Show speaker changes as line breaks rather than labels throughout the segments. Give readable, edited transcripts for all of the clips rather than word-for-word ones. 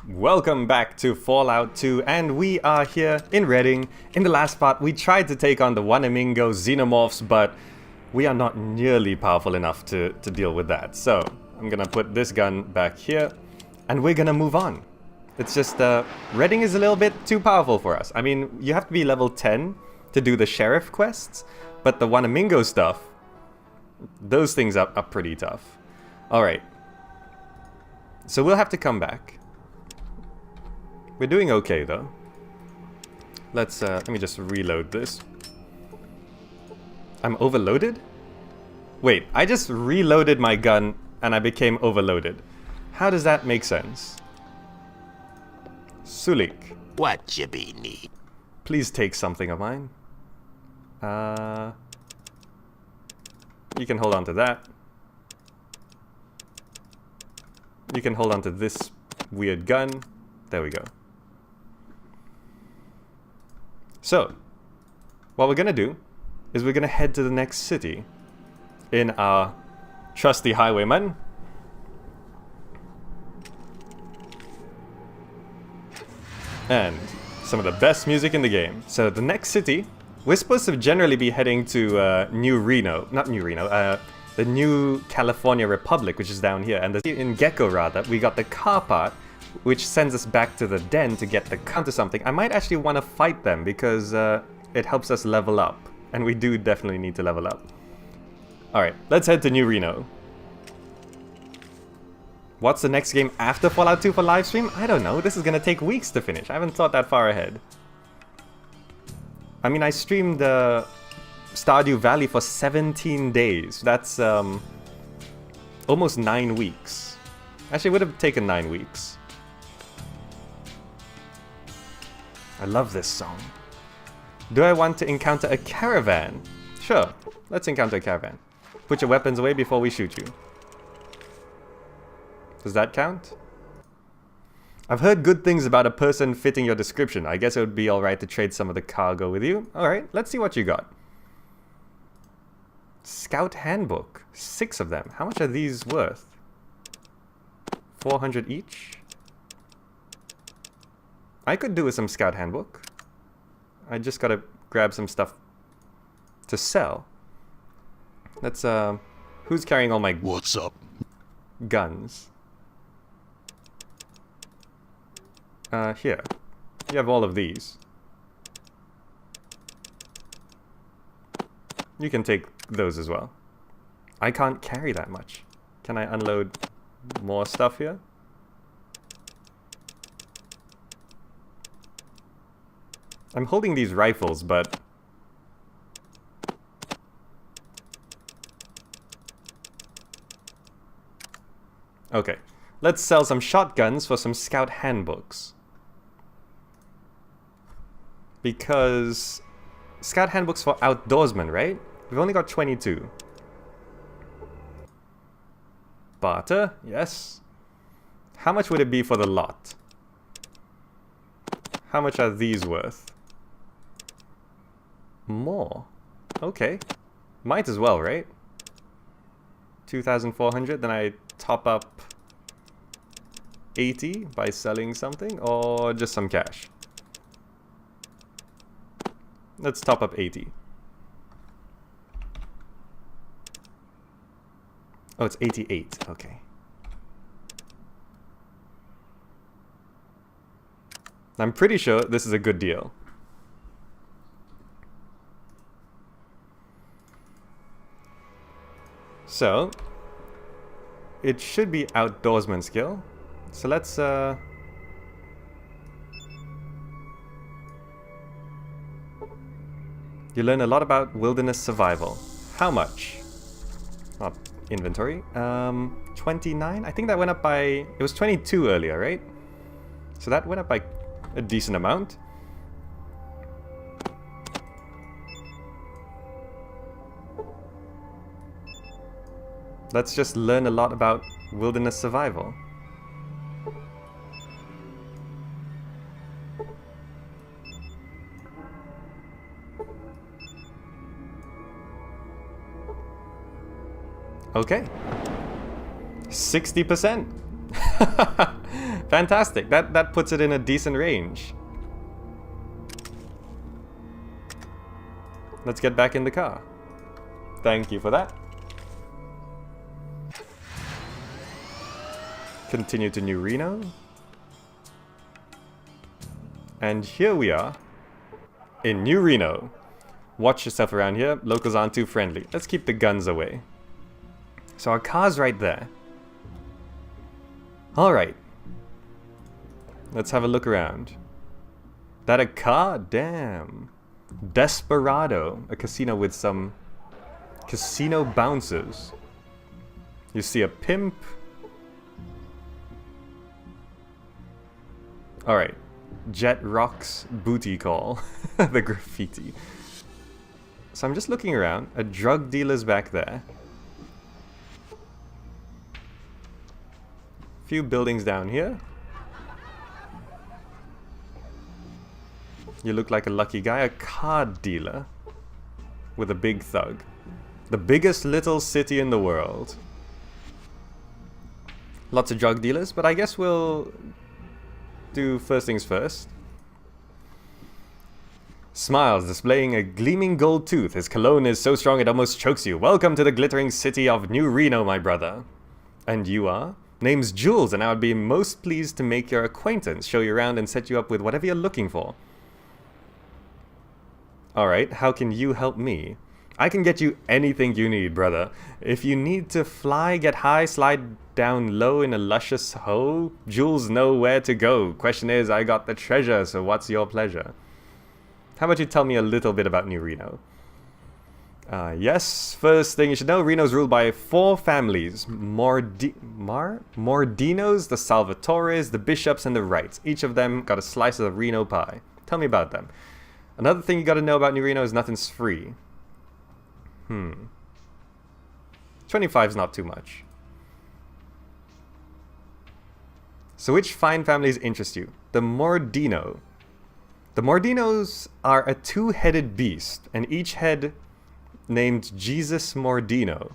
Welcome back to Fallout 2, and we are here in Reading. In the last part, we tried to take on the Wanamingo Xenomorphs, but we are not nearly powerful enough to deal with that. So, I'm gonna put this gun back here, and we're gonna move on. It's just, Reading is a little bit too powerful for us. I mean, you have to be level 10 to do the sheriff quests, but the Wanamingo stuff, those things are pretty tough. Alright. So we'll have to come back. We're doing okay though. Let me just reload this. I'm overloaded? Wait, I just reloaded my gun and I became overloaded. How does that make sense? Sulik.
What you be need?
Please take something of mine. You can hold on to that. You can hold on to this weird gun. There we go. So, what we're gonna do is we're gonna head to the next city in our trusty highwayman. And some of the best music in the game. So the next city, we're supposed to generally be heading to New Reno, not New Reno, the New California Republic, which is down here. And in Gecko rather, we got the car part, which sends us back to the den to get the gun to something. I might actually want to fight them because it helps us level up. And we do definitely need to level up. Alright, let's head to New Reno. What's the next game after Fallout 2 for livestream? I don't know. This is going to take weeks to finish. I haven't thought that far ahead. I mean, I streamed Stardew Valley for 17 days. That's almost 9 weeks. Actually, it would have taken 9 weeks. I love this song. Do I want to encounter a caravan? Sure, let's encounter a caravan. Put your weapons away before we shoot you. Does that count? I've heard good things about a person fitting your description. I guess it would be alright to trade some of the cargo with you. Alright, let's see what you got. Scout Handbook. 6 of them. How much are these worth? 400 each? I could do with some Scout Handbook. I just gotta grab some stuff to sell. Let's, who's carrying all my...
What's up?
Guns? Here. You have all of these. You can take those as well. I can't carry that much. Can I unload more stuff here? I'm holding these rifles, but... Okay. Let's sell some shotguns for some Scout Handbooks. Because... Scout Handbooks for outdoorsmen, right? We've only got 22. Barter, yes. How much would it be for the lot? How much are these worth? More. Okay. Might as well, right? 2,400, then I top up 80 by selling something, or just some cash? Let's top up 80. Oh, it's 88. Okay. I'm pretty sure this is a good deal. So, it should be outdoorsman skill. So let's, you learn a lot about wilderness survival. How much? Not inventory. 29? I think that went up by... It was 22 earlier, right? So that went up by a decent amount. Let's just learn a lot about wilderness survival. Okay. 60%. Fantastic. That puts it in a decent range. Let's get back in the car. Thank you for that. Continue to New Reno. And here we are in New Reno. Watch yourself around here. Locals aren't too friendly. Let's keep the guns away. So our car's right there. Alright. Let's have a look around. That a car? Damn. Desperado. A casino with some casino bouncers. You see a pimp. Alright. Jet Rock's booty call. The graffiti. So I'm just looking around. A drug dealer's back there. Few buildings down here. You look like a lucky guy. A card dealer. With a big thug. The biggest little city in the world. Lots of drug dealers, but I guess we'll do first things first. Smiles, displaying a gleaming gold tooth. His cologne is so strong it almost chokes you. Welcome to the glittering city of New Reno, my brother. And you are? Name's Jules, and I would be most pleased to make your acquaintance, show you around, and set you up with whatever you're looking for. Alright, how can you help me? I can get you anything you need, brother. If you need to fly, get high, slide down low in a luscious hoe, Jules know where to go. Question is, I got the treasure, so what's your pleasure? How about you tell me a little bit about New Reno? Yes, first thing you should know, Reno's ruled by 4 families. Mordinos, the Salvatores, the Bishops, and the Wrights. Each of them got a slice of the Reno pie. Tell me about them. Another thing you gotta know about New Reno is nothing's free. 25 is not too much. So which fine families interest you? The Mordino. The Mordinos are a 2-headed beast, and each head named Jesus Mordino.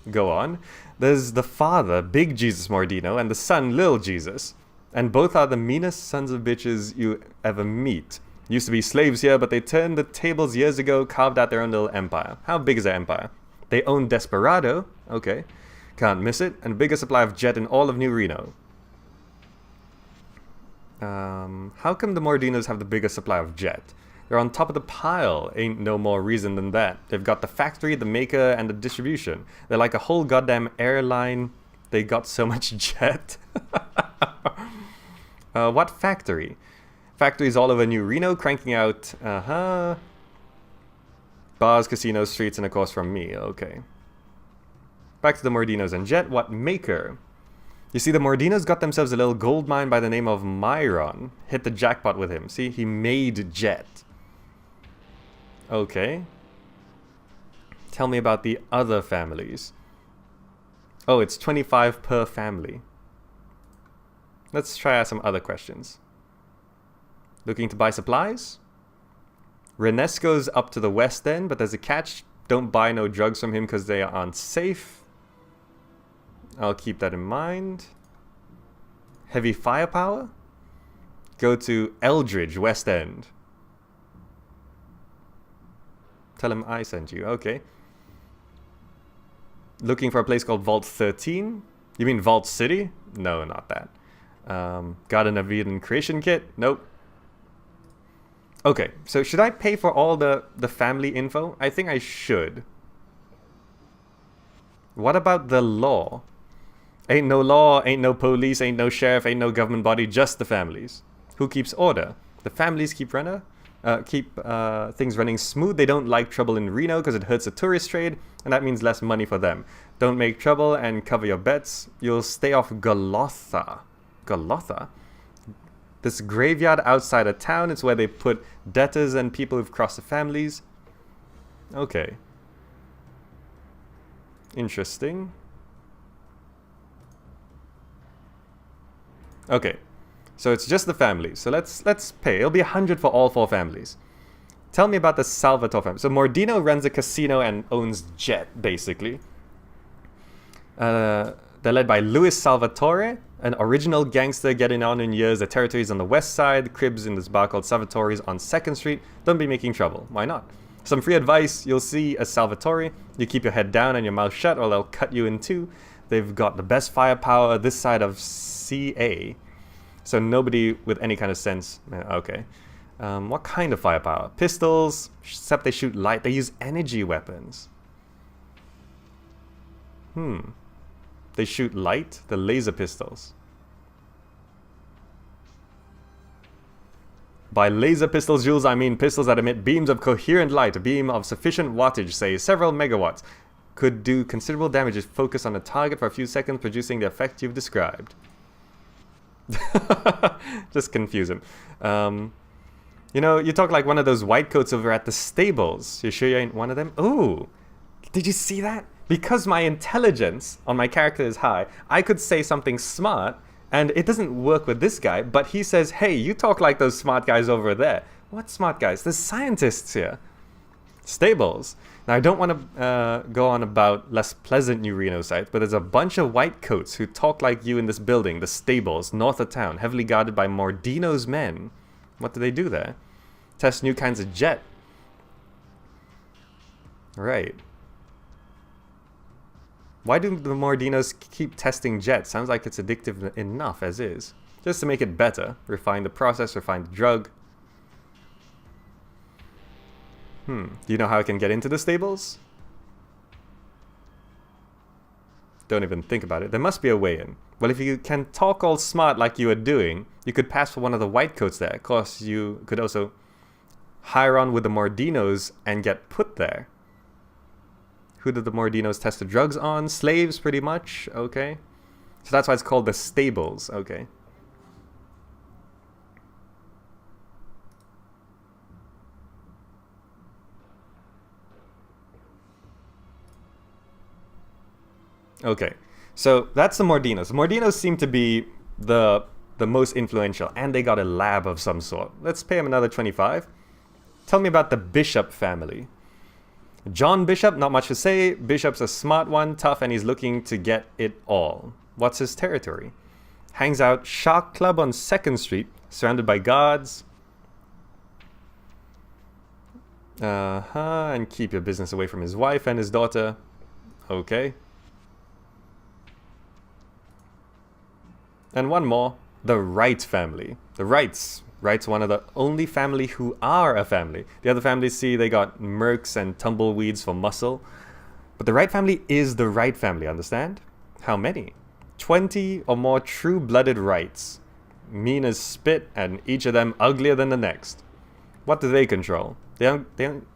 Go on. There's the father, Big Jesus Mordino, and the son, Lil Jesus. And both are the meanest sons of bitches you ever meet. Used to be slaves here, but they turned the tables years ago, carved out their own little empire. How big is their empire? They own Desperado. Okay. Can't miss it. And bigger supply of jet in all of New Reno. How come the Mordinos have the biggest supply of jet? They're on top of the pile. Ain't no more reason than that. They've got the factory, the maker, and the distribution. They're like a whole goddamn airline. They got so much jet. What factory? Factories all over New Reno cranking out, bars, casinos, streets, and of course from me. Okay. Back to the Mordinos and jet. What maker? You see, the Mordinos got themselves a little gold mine by the name of Myron. Hit the jackpot with him. See, he made jet. Okay. Tell me about the other families. Oh, it's 25 per family. Let's try out some other questions. Looking to buy supplies? Renesco's up to the west end, but there's a catch. Don't buy no drugs from him because they are unsafe. I'll keep that in mind. Heavy firepower? Go to Eldridge, West End. Tell him I sent you. Okay. Looking for a place called Vault 13? You mean Vault City? No, not that. Got an Avian creation kit? Nope. Okay, so should I pay for all the family info? I think I should. What about the law? Ain't no law, ain't no police, ain't no sheriff, ain't no government body, just the families. Who keeps order? The families keep things running smooth. They don't like trouble in Reno because it hurts the tourist trade, and that means less money for them. Don't make trouble and cover your bets. You'll stay off Golotha. Golotha? This graveyard outside of town, it's where they put debtors and people who've crossed the families. Okay. Interesting. Okay, so it's just the families. So let's pay. It'll be 100 for all 4 families. Tell me about the Salvatore family. So Mordino runs a casino and owns jet, basically. They're led by Luis Salvatore, an original gangster getting on in years. The territory's on the west side. Cribs in this bar called Salvatore's on 2nd Street. Don't be making trouble. Why not? Some free advice. You'll see a Salvatore. You keep your head down and your mouth shut or they'll cut you in two. They've got the best firepower this side of CA. So nobody with any kind of sense. Okay. What kind of firepower? Pistols, except they shoot light. They use energy weapons. They shoot light? The laser pistols. By laser pistols, Jules, I mean pistols that emit beams of coherent light. A beam of sufficient wattage, say several megawatts, could do considerable damage if focused on a target for a few seconds, producing the effect you've described. Just confuse him. You know, you talk like one of those white coats over at the stables. You sure you ain't one of them? Ooh, did you see that? Because my intelligence on my character is high, I could say something smart, and it doesn't work with this guy, but he says, hey, you talk like those smart guys over there. What smart guys? There's scientists here. Stables. Now, I don't want to go on about less pleasant New Reno sites, but there's a bunch of white coats who talk like you in this building, the stables, north of town, heavily guarded by Mordino's men. What do they do there? Test new kinds of jet. Right. Why do the Mordinos keep testing jets? Sounds like it's addictive enough as is. Just to make it better. Refine the process, refine the drug. Do you know how I can get into the stables? Don't even think about it. There must be a way in. Well, if you can talk all smart like you are doing, you could pass for one of the white coats there. Of course, you could also hire on with the Mordinos and get put there. Who did the Mordinos test the drugs on? Slaves, pretty much. Okay. So that's why it's called the stables. Okay. Okay. So that's the Mordinos. The Mordinos seem to be the most influential, and they got a lab of some sort. Let's pay him another 25. Tell me about the Bishop family. John Bishop, not much to say. Bishop's a smart one, tough, and he's looking to get it all. What's his territory? Hangs out Shark Club on 2nd Street, surrounded by guards. And keep your business away from his wife and his daughter. Okay. And one more, the Wright family. The Wrights. Wright's one of the only family who are a family. The other families, see, they got mercs and tumbleweeds for muscle. But the Wright family is the Wright family, understand? How many? 20 or more true-blooded Wrights. Mean as spit, and each of them uglier than the next. What do they control? They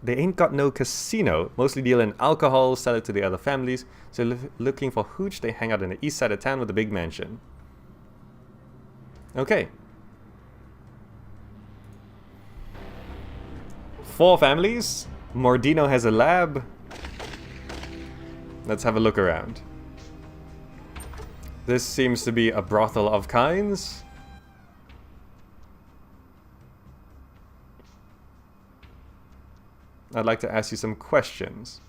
ain't got no casino. Mostly deal in alcohol, sell it to the other families. So looking for hooch, they hang out in the east side of town with a big mansion. Okay. 4 families. Mordino has a lab. Let's have a look around. This seems to be a brothel of kinds. I'd like to ask you some questions.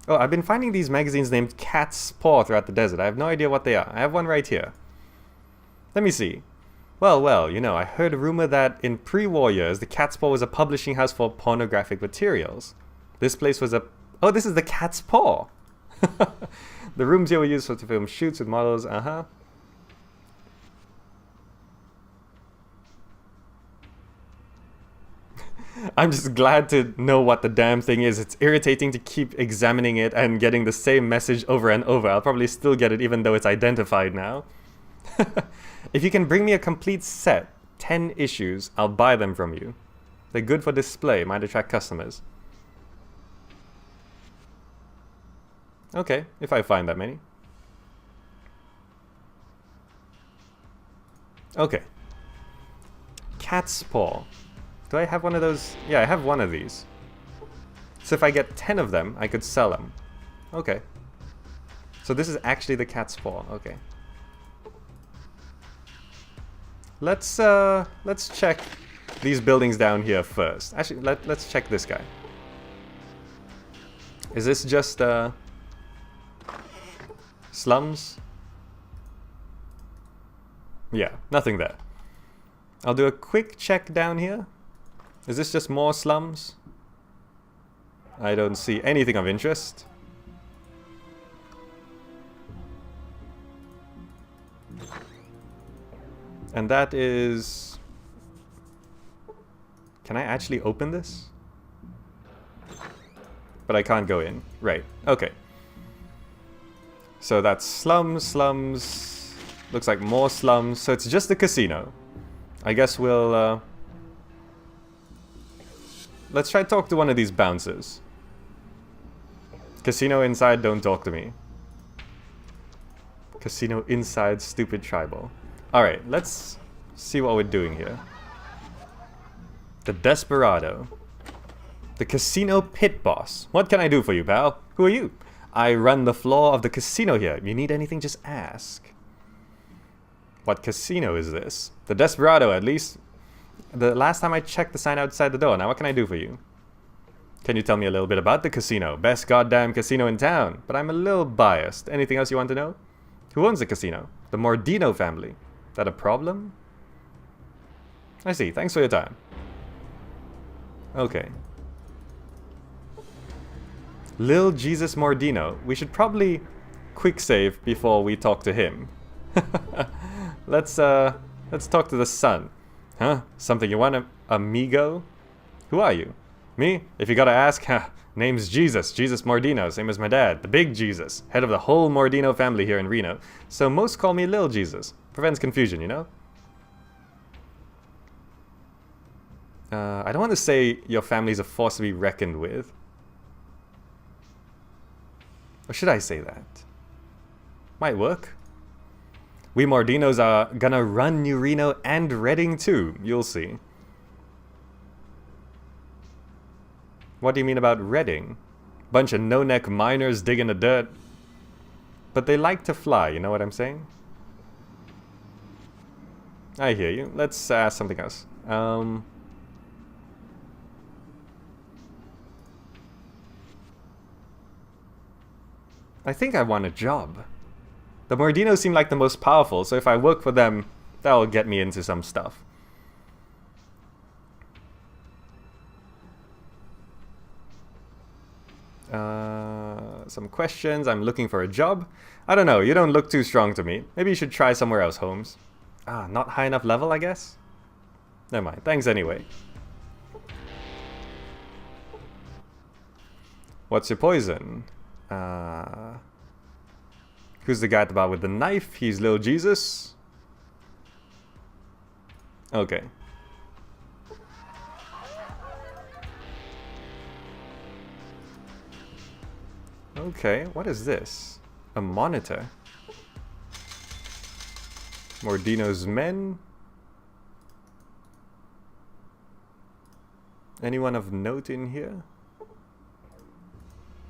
Oh, I've been finding these magazines named Cat's Paw throughout the desert. I have no idea what they are. I have one right here. Let me see. Well, you know, I heard a rumor that in pre-war years, the Cat's Paw was a publishing house for pornographic materials. This place was a... Oh, this is the Cat's Paw! The rooms here were used to film shoots with models, I'm just glad to know what the damn thing is. It's irritating to keep examining it and getting the same message over and over. I'll probably still get it even though it's identified now. If you can bring me a complete set, 10 issues, I'll buy them from you. They're good for display, might attract customers. Okay, if I find that many. Okay. Cat's Paw. Do I have one of those? Yeah, I have one of these. So if I get 10 of them, I could sell them. Okay. So this is actually the Cat's Paw. Okay. Let's check these buildings down here first. Actually, let's check this guy. Is this just slums? Yeah, nothing there. I'll do a quick check down here. Is this just more slums? I don't see anything of interest. And that is... Can I actually open this? But I can't go in. Right, okay. So that's slums, slums. Looks like more slums. So it's just the casino. I guess we'll... Let's try to talk to one of these bouncers. Casino inside, don't talk to me. Casino inside, stupid tribal. Alright, let's see what we're doing here. The Desperado. The casino pit boss. What can I do for you, pal? Who are you? I run the floor of the casino here. If you need anything, just ask. What casino is this? The Desperado, at least. The last time I checked the sign outside the door. Now what can I do for you? Can you tell me a little bit about the casino? Best goddamn casino in town. But I'm a little biased. Anything else you want to know? Who owns the casino? The Mordino family. That a problem? I see. Thanks for your time. Okay. Lil Jesus Mordino. We should probably quick save before we talk to him. Let's talk to the son. Huh? Something you want, amigo? Who are you? Me? If you gotta ask, name's Jesus. Jesus Mordino, same as my dad. The big Jesus. Head of the whole Mordino family here in Reno. So most call me Lil Jesus. Prevents confusion, you know? I don't want to say your family's a force to be reckoned with. Or should I say that? Might work. We Mordinos are gonna run New Reno and Redding too. You'll see. What do you mean about Redding? Bunch of no-neck miners digging the dirt. But they like to fly, you know what I'm saying? I hear you. Let's ask something else. I think I want a job. The Mordinos seem like the most powerful, so if I work for them, that'll get me into some stuff. Some questions. I'm looking for a job. I don't know, you don't look too strong to me. Maybe you should try somewhere else, Holmes. Ah, not high enough level, I guess? Never mind, thanks anyway. What's your poison? Who's the guy at the bar with the knife? He's Lil Jesus. Okay. Okay, what is this? A monitor. Mordino's men? Anyone of note in here?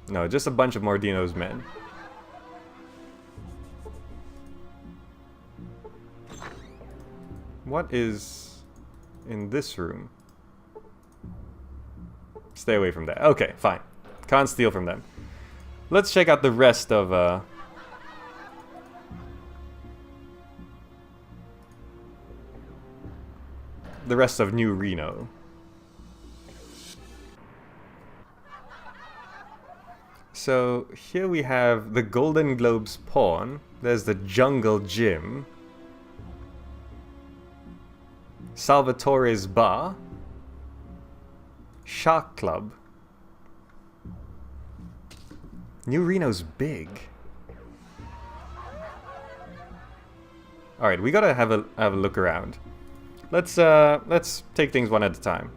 No, just a bunch of Mordino's men. What is in this room? Stay away from that. Okay, fine. Can't steal from them. Let's check out the rest of New Reno. So here we have the Golden Globes pawn. There's the Jungle Gym. Salvatore's bar. Shark Club. New Reno's big. Alright, we gotta have a look around. Let's take things one at a time.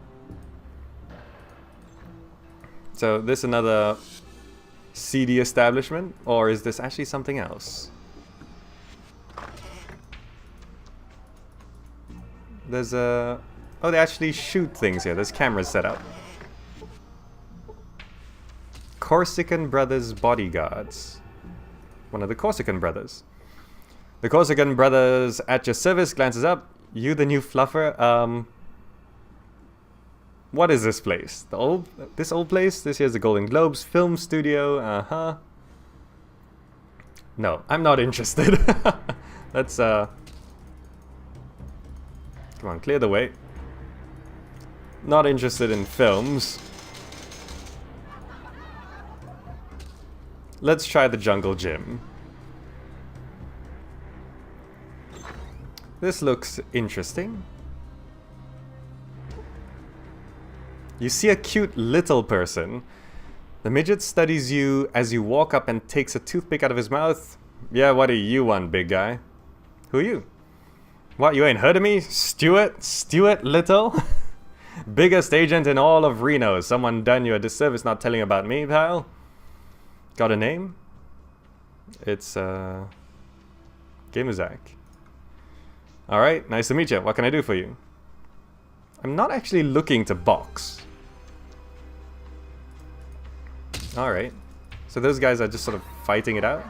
So this another seedy establishment, or is this actually something else? There's a... Oh, they actually shoot things here. There's cameras set up. Corsican Brothers Bodyguards. One of the Corsican brothers. The Corsican Brothers at your service. Glances up. You the new fluffer. What is this place? This old place? This here's the Golden Globes film studio. Uh-huh. No, I'm not interested. Let's Come on, clear the way. Not interested in films. Let's try the jungle gym. This looks interesting. You see a cute little person. The midget studies you as you walk up and takes a toothpick out of his mouth. Yeah, what do you want, big guy? Who are you? What, you ain't heard of me? Stuart? Stuart Little? Biggest agent in all of Reno. Someone done you a disservice not telling about me, pal. Got a name? It's, Gamuzak. Alright, nice to meet you. What can I do for you? I'm not actually looking to box. Alright. So those guys are just sort of fighting it out?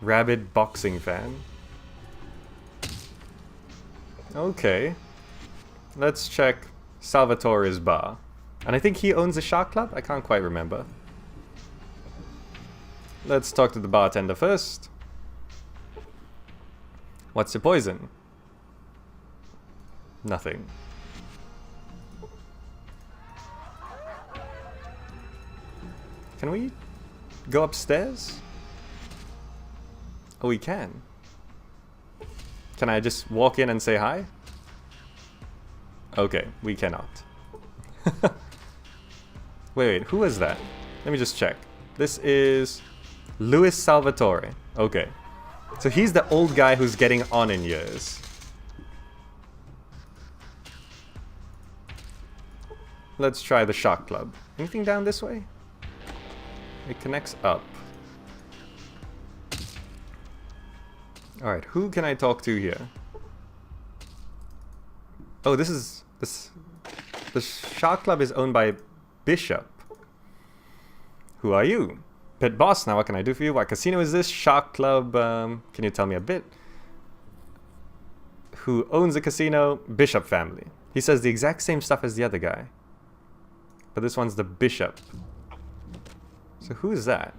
Rabid boxing fan. Okay. Let's check Salvatore's bar. And I think he owns a shark club? I can't quite remember. Let's talk to the bartender first. What's your poison? Nothing. Can we go upstairs? Oh, we can. Can I just walk in and say hi? Okay, we cannot. Wait, who is that? Let me just check. This is Luis Salvatore. Okay. So he's the old guy who's getting on in years. Let's try the shark club. Anything down this way? It connects up. Alright, who can I talk to here? Oh, this is... The shark club is owned by Bishop. Who are you? Pit boss, now what can I do for you? What casino is this? Shark club, can you tell me a bit? Who owns the casino? Bishop family. He says the exact same stuff as the other guy. But this one's the Bishop. So who is that?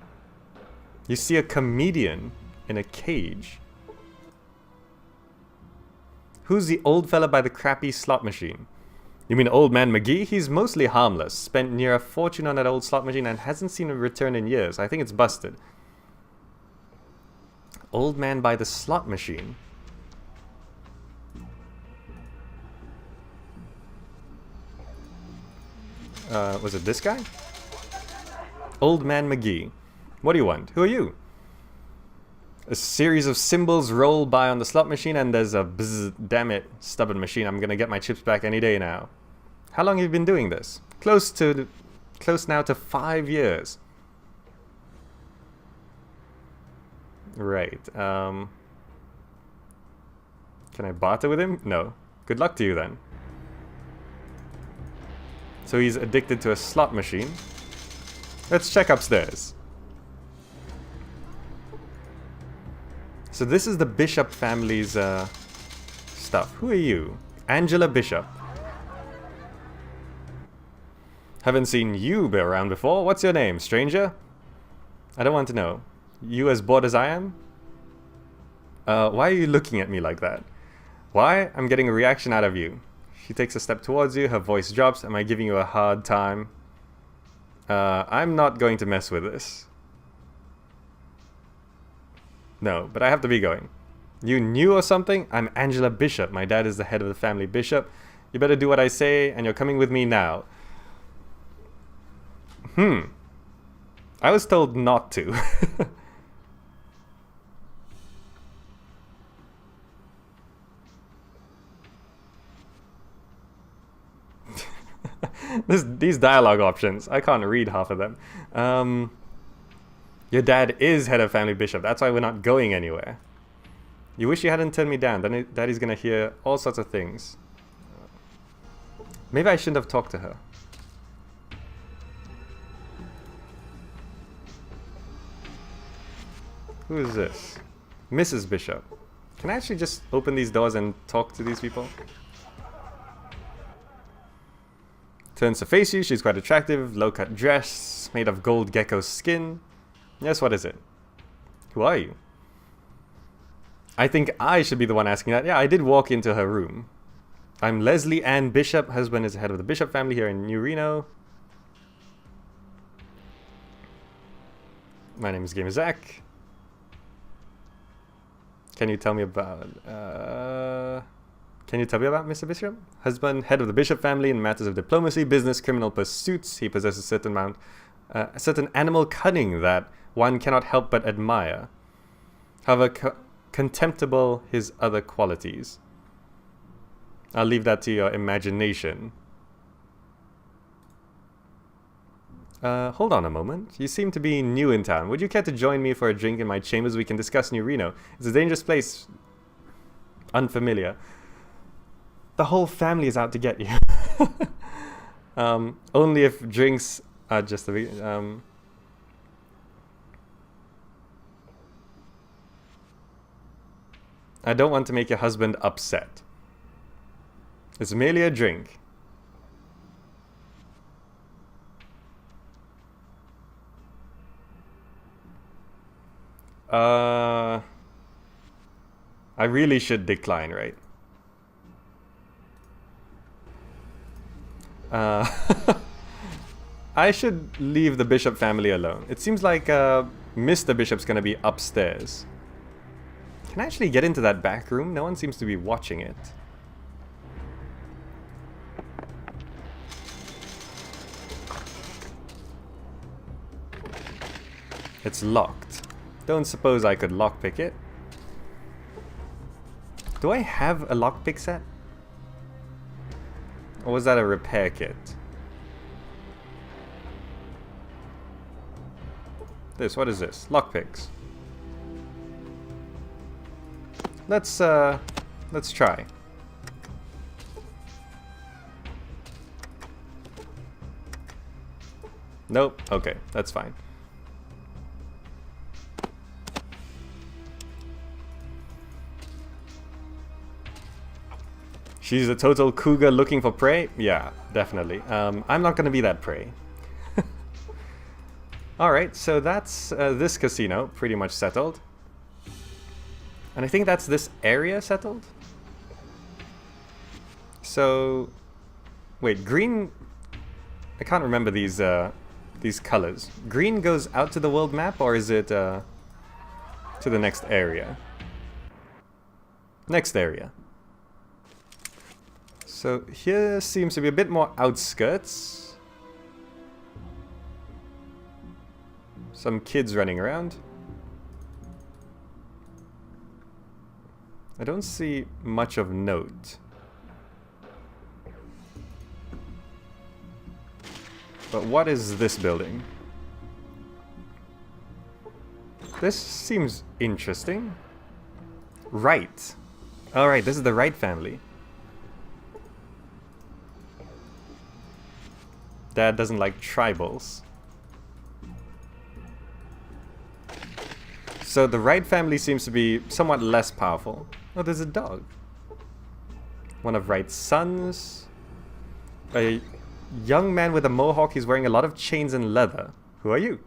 You see a comedian in a cage. Who's the old fella by the crappy slot machine? You mean Old Man McGee? He's mostly harmless. Spent near a fortune on that old slot machine and hasn't seen a return in years. I think it's busted. Old man by the slot machine. Was it this guy? Old Man McGee. What do you want? Who are you? A series of symbols roll by on the slot machine and there's a bzz, damn it, stubborn machine. I'm gonna get my chips back any day now. How long have you been doing this? Close now to 5 years. Right. Can I barter with him? No. Good luck to you then. So he's addicted to a slot machine. Let's check upstairs. So this is the Bishop family's stuff. Who are you? Angela Bishop. Haven't seen you around before. What's your name, stranger? I don't want to know. You as bored as I am? Why are you looking at me like that? Why? I'm getting a reaction out of you. She takes a step towards you, her voice drops. Am I giving you a hard time? I'm not going to mess with this. No, but I have to be going. You new or something? I'm Angela Bishop. My dad is the head of the family Bishop. You better do what I say, and you're coming with me now. I was told not to. These dialogue options, I can't read half of them. Your dad is head of family Bishop. That's why we're not going anywhere. You wish you hadn't turned me down. Then Daddy's gonna hear all sorts of things. Maybe I shouldn't have talked to her. Who is this? Mrs. Bishop. Can I actually just open these doors and talk to these people? Turns to face you. She's quite attractive. Low-cut dress. Made of gold gecko skin. Yes, what is it? Who are you? I think I should be the one asking that. Yeah, I did walk into her room. I'm Leslie Ann Bishop. Husband is the head of the Bishop family here in New Reno. My name is Gamer Zach. Can you tell me about Mr. Bishop? Husband, head of the Bishop family in matters of diplomacy, business, criminal pursuits. He possesses a certain animal cunning that one cannot help but admire. However, contemptible his other qualities. I'll leave that to your imagination. Hold on a moment. You seem to be new in town. Would you care to join me for a drink in my chambers? We can discuss New Reno. It's a dangerous place. Unfamiliar. The whole family is out to get you. Only if drinks are just the... I don't want to make your husband upset. It's merely a drink. I really should decline, right? I should leave the Bishop family alone. It seems like Mr. Bishop's gonna be upstairs. Can I actually get into that back room? No one seems to be watching it. It's locked. Don't suppose I could lockpick it. Do I have a lockpick set? Or was that a repair kit? What is this? Lockpicks. Let's try. Nope. Okay, that's fine. She's a total cougar looking for prey? Yeah, definitely. I'm not gonna be that prey. Alright, so that's this casino pretty much settled. And I think that's this area settled? So... Wait, green... I can't remember these colors. Green goes out to the world map, or is it to the next area? Next area. So here seems to be a bit more outskirts. Some kids running around. I don't see much of note. But what is this building? This seems interesting. Wright. Alright, this is the Wright family. Dad doesn't like tribals. So the Wright family seems to be somewhat less powerful. Oh, there's a dog. One of Wright's sons. A young man with a mohawk. He's wearing a lot of chains and leather. Who are you?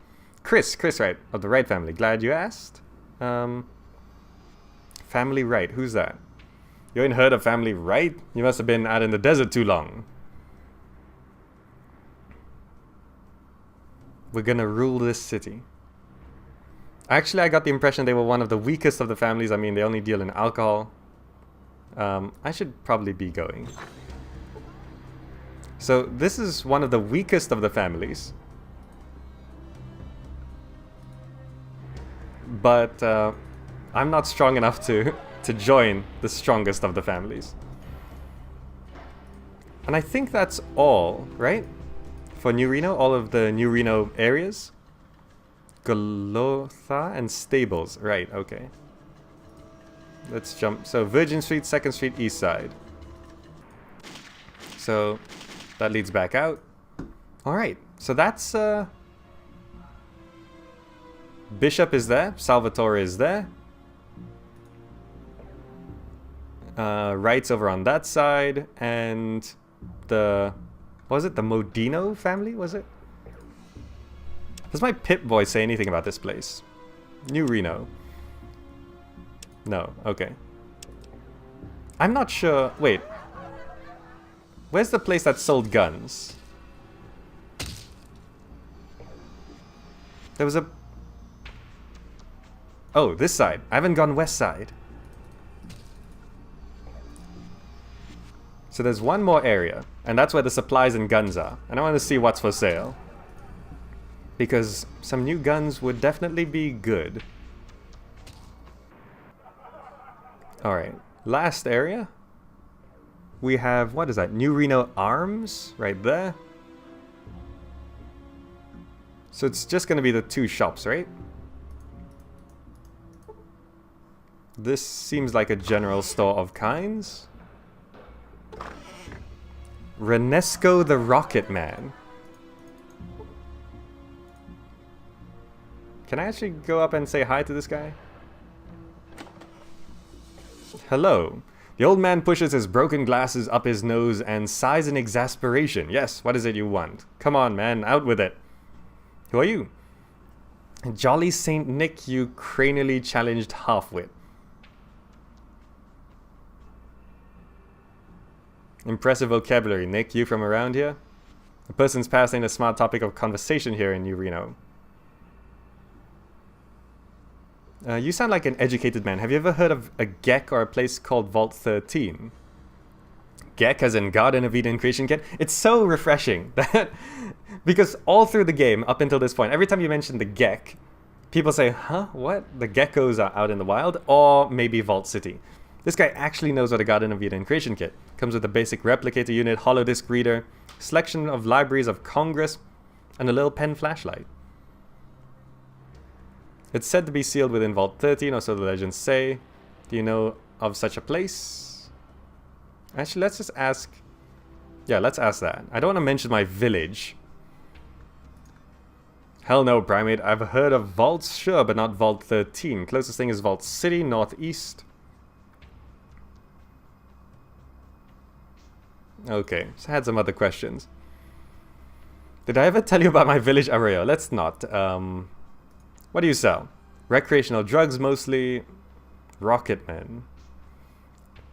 Chris Wright of the Wright family. Glad you asked. Family Wright. Who's that? You ain't heard of Family Wright? You must have been out in the desert too long. We're gonna rule this city. Actually, I got the impression they were one of the weakest of the families. I mean, they only deal in alcohol. I should probably be going. So, this is one of the weakest of the families. But, I'm not strong enough to join the strongest of the families. And I think that's all, right? For New Reno, all of the New Reno areas. Golotha and Stables. Right, okay. Let's jump. So, Virgin Street, 2nd Street, East Side. So, that leads back out. Alright, so that's... Bishop is there. Salvatore is there. Wright's over on that side. And the... What was it? The Modino family, was it? Does my Pip voice say anything about this place? New Reno. No, okay. I'm not sure... Wait. Where's the place that sold guns? There was a... Oh, this side. I haven't gone west side. So there's one more area, and that's where the supplies and guns are. And I want to see what's for sale. Because some new guns would definitely be good. Alright, last area. We have, what is that? New Reno Arms, right there. So it's just going to be the two shops, right? This seems like a general store of kinds. Renesco the Rocket Man. Can I actually go up and say hi to this guy? Hello. The old man pushes his broken glasses up his nose and sighs in exasperation. Yes, what is it you want? Come on, man, out with it. Who are you? Jolly Saint Nick, you cranially challenged halfwit. Impressive vocabulary, Nick. You from around here? A person's past ain't a smart topic of conversation here in New Reno. You sound like an educated man. Have you ever heard of a GEC or a place called Vault 13? GEC as in Garden of Eden Creation Kit? It's so refreshing that because all through the game up until this point, every time you mention the GEC, people say, huh, what? The geckos are out in the wild? Or maybe Vault City. This guy actually knows what a Garden of Eden Creation Kit. Comes with a basic replicator unit, hollow disk reader, selection of libraries of Congress, and a little pen flashlight. It's said to be sealed within Vault 13, or so the legends say. Do you know of such a place? Actually, let's just ask... Yeah, let's ask that. I don't want to mention my village. Hell no, Primate. I've heard of vaults, sure, but not Vault 13. Closest thing is Vault City, northeast. Okay, so I had some other questions. Did I ever tell you about my village Arroyo? Let's not. What do you sell? Recreational drugs mostly. Rocketmen.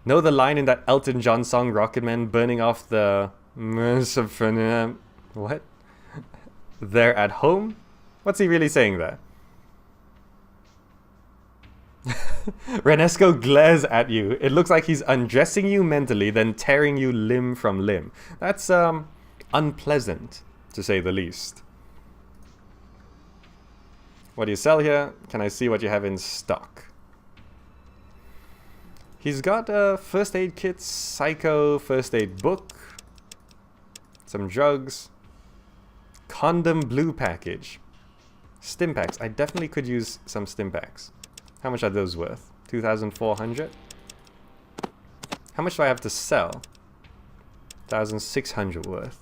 Know the line in that Elton John song, Rocketmen, burning off the... What? They're at home? What's he really saying there? Renesco glares at you. It looks like he's undressing you mentally, then tearing you limb from limb. That's, unpleasant, to say the least. What do you sell here? Can I see what you have in stock? He's got a first aid kit, psycho first aid book, some drugs, condom blue package, stim packs. I definitely could use some stim packs. How much are those worth? 2,400? How much do I have to sell? 1,600 worth.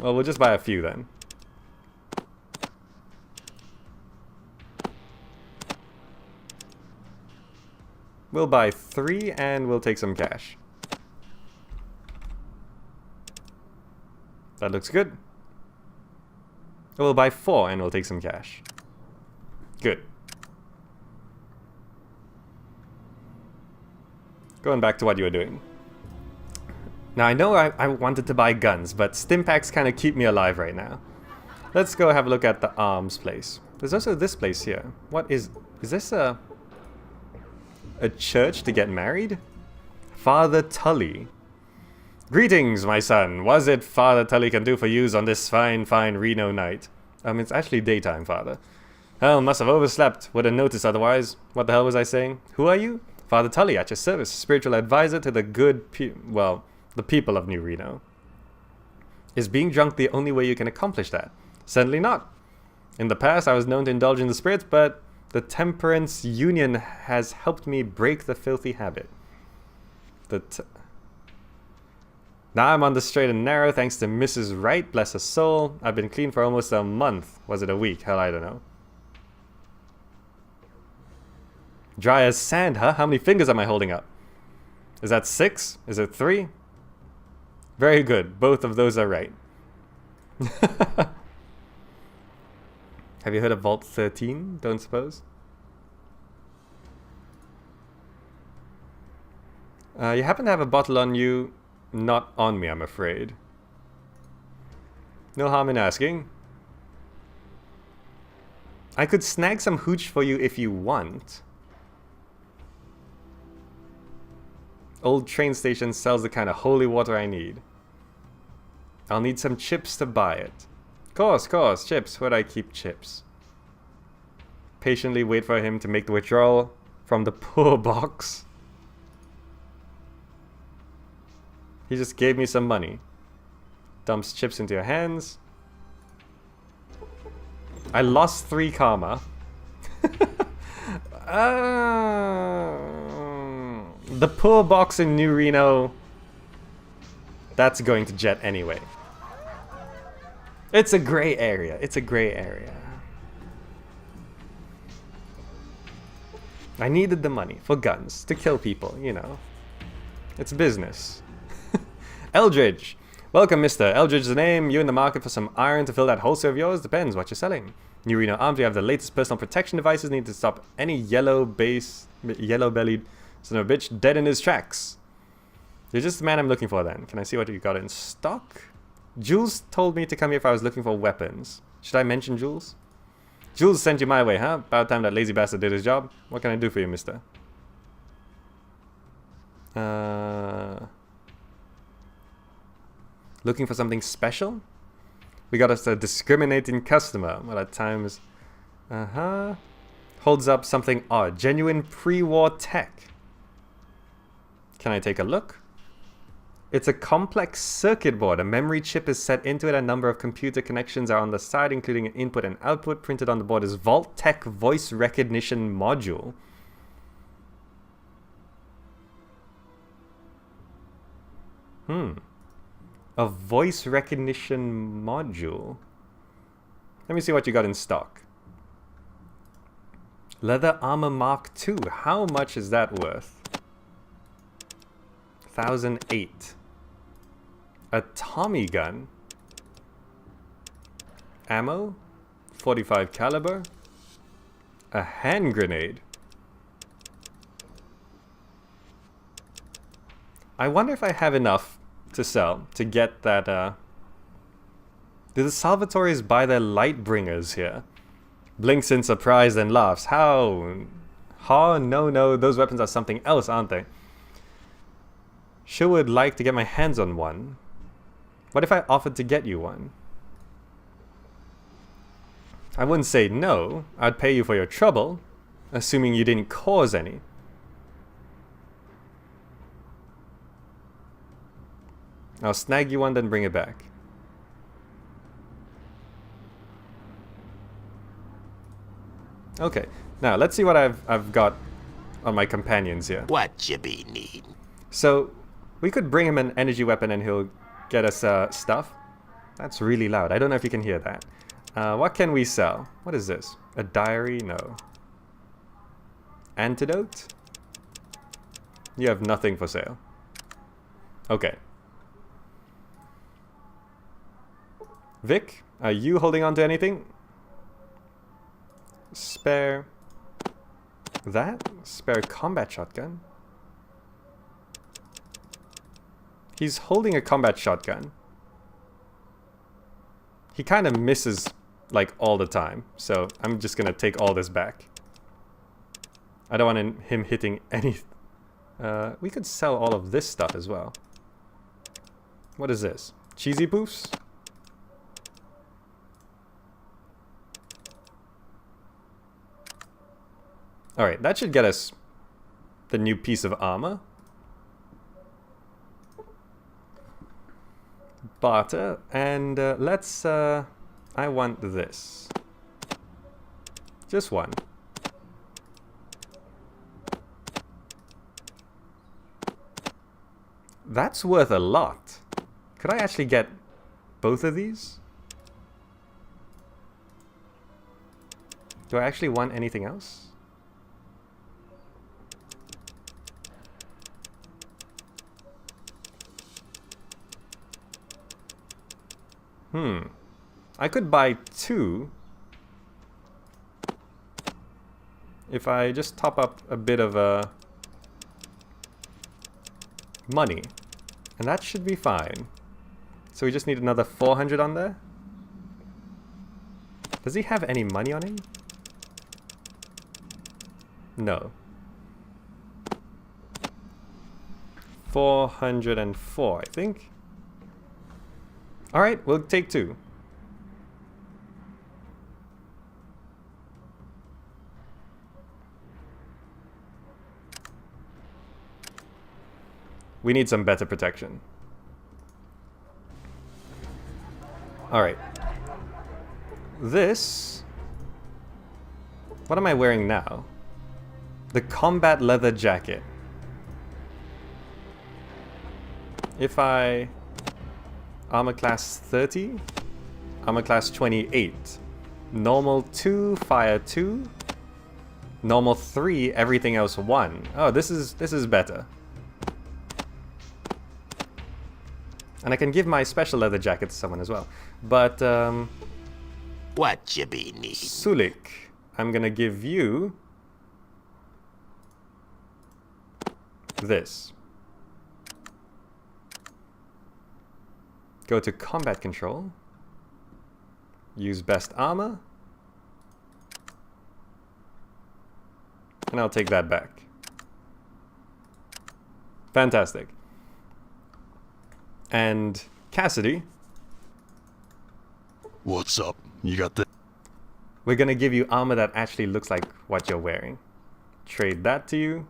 Well, we'll just buy a few then. We'll buy 3 and we'll take some cash. That looks good. We'll buy 4 and we'll take some cash. Good. Going back to what you were doing. Now I know I wanted to buy guns, but stim packs kind of keep me alive right now. Let's go have a look at the arms place. There's also this place here. What is this a church to get married? Father Tully. Greetings, my son. What is it Father Tully can do for yous on this fine, fine Reno night? It's actually daytime, Father. Hell, must have overslept. Would have noticed otherwise. What the hell was I saying? Who are you? Father Tully, at your service. Spiritual advisor to the good the people of New Reno. Is being drunk the only way you can accomplish that? Certainly not. In the past, I was known to indulge in the spirits, but the Temperance Union has helped me break the filthy habit. Now I'm on the straight and narrow thanks to Mrs. Wright, bless her soul. I've been clean for almost a month. Was it a week? Hell, I don't know. Dry as sand, huh? How many fingers am I holding up? Is that 6? Is it 3? Very good. Both of those are right. Have you heard of Vault 13? Don't suppose? You happen to have a bottle on you? Not on me, I'm afraid. No harm in asking. I could snag some hooch for you if you want. Old train station sells the kind of holy water I need. I'll need some chips to buy it. Course, chips. Where'd I keep chips? Patiently wait for him to make the withdrawal from the poor box. He just gave me some money. Dumps chips into your hands. I lost 3 karma. The poor box in New Reno. That's going to jet anyway. It's a gray area. It's a gray area. I needed the money for guns to kill people, you know. It's business. Eldridge. Welcome, Mr. Eldridge is the name. You in the market for some iron to fill that holster of yours? Depends what you're selling. New Reno Arms, we have the latest personal protection devices. Need to stop any yellow-bellied son of a bitch dead in his tracks. You're just the man I'm looking for then. Can I see what you got in stock? Jules told me to come here if I was looking for weapons. Should I mention Jules? Jules sent you my way, huh? About time that lazy bastard did his job. What can I do for you, mister? Looking for something special? We got us a discriminating customer. Well, at times... Holds up something odd. Genuine pre-war tech. Can I take a look? It's a complex circuit board. A memory chip is set into it. A number of computer connections are on the side, including an input and output. Printed on the board is Vault Tech Voice Recognition Module. A voice recognition module. Let me see what you got in stock. Leather Armor Mark II. How much is that worth? 1,008. A Tommy gun. Ammo. 45 caliber. A hand grenade. I wonder if I have enough to sell to get that. Do the Salvatoris buy their light bringers here? Blinks in surprise and laughs. How? No, those weapons are something else, aren't they? Sure would like to get my hands on one. What if I offered to get you one? I wouldn't say no. I'd pay you for your trouble, assuming you didn't cause any. I'll snag you one, then bring it back. Okay, now let's see what I've got on my companions here.
What you be need?
So we could bring him an energy weapon and he'll get us stuff. That's really loud. I don't know if you can hear that. What can we sell? What is this? A diary? No. Antidote? You have nothing for sale. Okay. Vic, are you holding on to anything? Spare... that? Spare combat shotgun? He's holding a combat shotgun. He kind of misses, like, all the time. So I'm just gonna take all this back. I don't want him hitting any... we could sell all of this stuff as well. What is this? Cheesy poofs? Alright, that should get us the new piece of armor. Barter, and let's, I want this. Just one. That's worth a lot. Could I actually get both of these? Do I actually want anything else? I could buy 2 if I just top up a bit of a... money. And that should be fine. So we just need another 400 on there. Does he have any money on him? No. 404, I think. Alright, we'll take 2. We need some better protection. Alright. This... What am I wearing now? The combat leather jacket. If I... Armor class 30, armor class 28, normal 2, fire 2, normal 3, everything else 1. Oh, this is better. And I can give my special leather jacket to someone as well. But
What you be need?
Sulik, I'm gonna give you this. Go to combat control. Use best armor. And I'll take that back. Fantastic. And Cassidy.
What's up? You got the...
We're gonna give you armor that actually looks like what you're wearing. Trade that to you.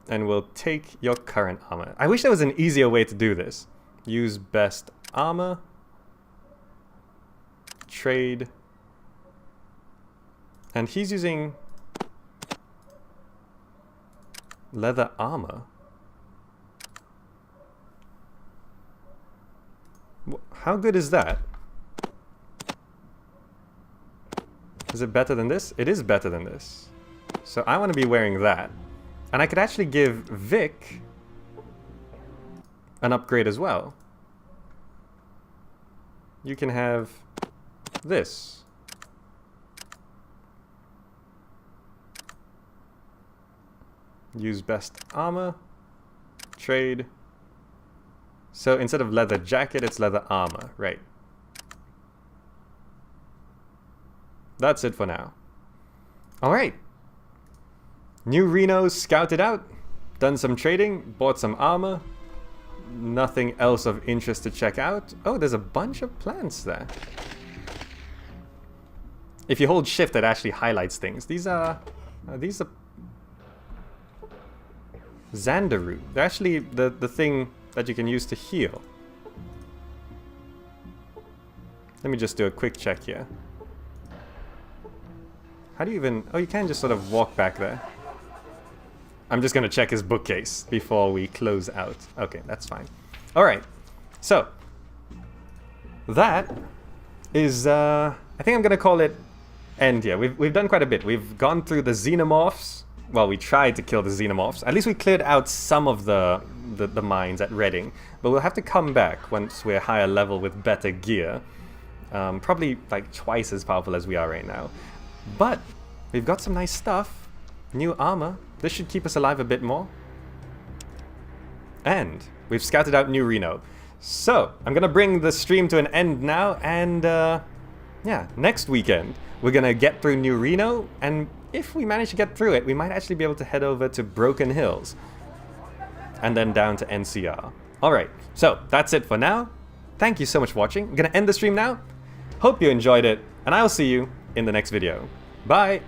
And we'll take your current armor. I wish there was an easier way to do this. Use best armor. Trade. And he's using leather armor. How good is that? Is it better than this? It is better than this. So I want to be wearing that. And I could actually give Vic an upgrade as well. You can have this. Use best armor. Trade. So instead of leather jacket, it's leather armor, right? That's it for now. Alright. New Reno scouted out. Done some trading. Bought some armor. Nothing else of interest to check out. Oh, there's a bunch of plants there. If you hold shift, it actually highlights things. These are Xandaru. They're actually the thing that you can use to heal. Let me just do a quick check here. How do you even... Oh, you can just sort of walk back there. I'm just going to check his bookcase before we close out. Okay, that's fine. Alright, so that is... I think I'm going to call it end here. We've done quite a bit. We've gone through the xenomorphs. Well, we tried to kill the xenomorphs. At least we cleared out some of the mines at Redding. But we'll have to come back once we're higher level with better gear. Probably like twice as powerful as we are right now. But we've got some nice stuff. New armor. This should keep us alive a bit more. And we've scouted out New Reno. So, I'm going to bring the stream to an end now. And, yeah, next weekend, we're going to get through New Reno. And if we manage to get through it, we might actually be able to head over to Broken Hills. And then down to NCR. Alright, so that's it for now. Thank you so much for watching. I'm going to end the stream now. Hope you enjoyed it. And I will see you in the next video. Bye!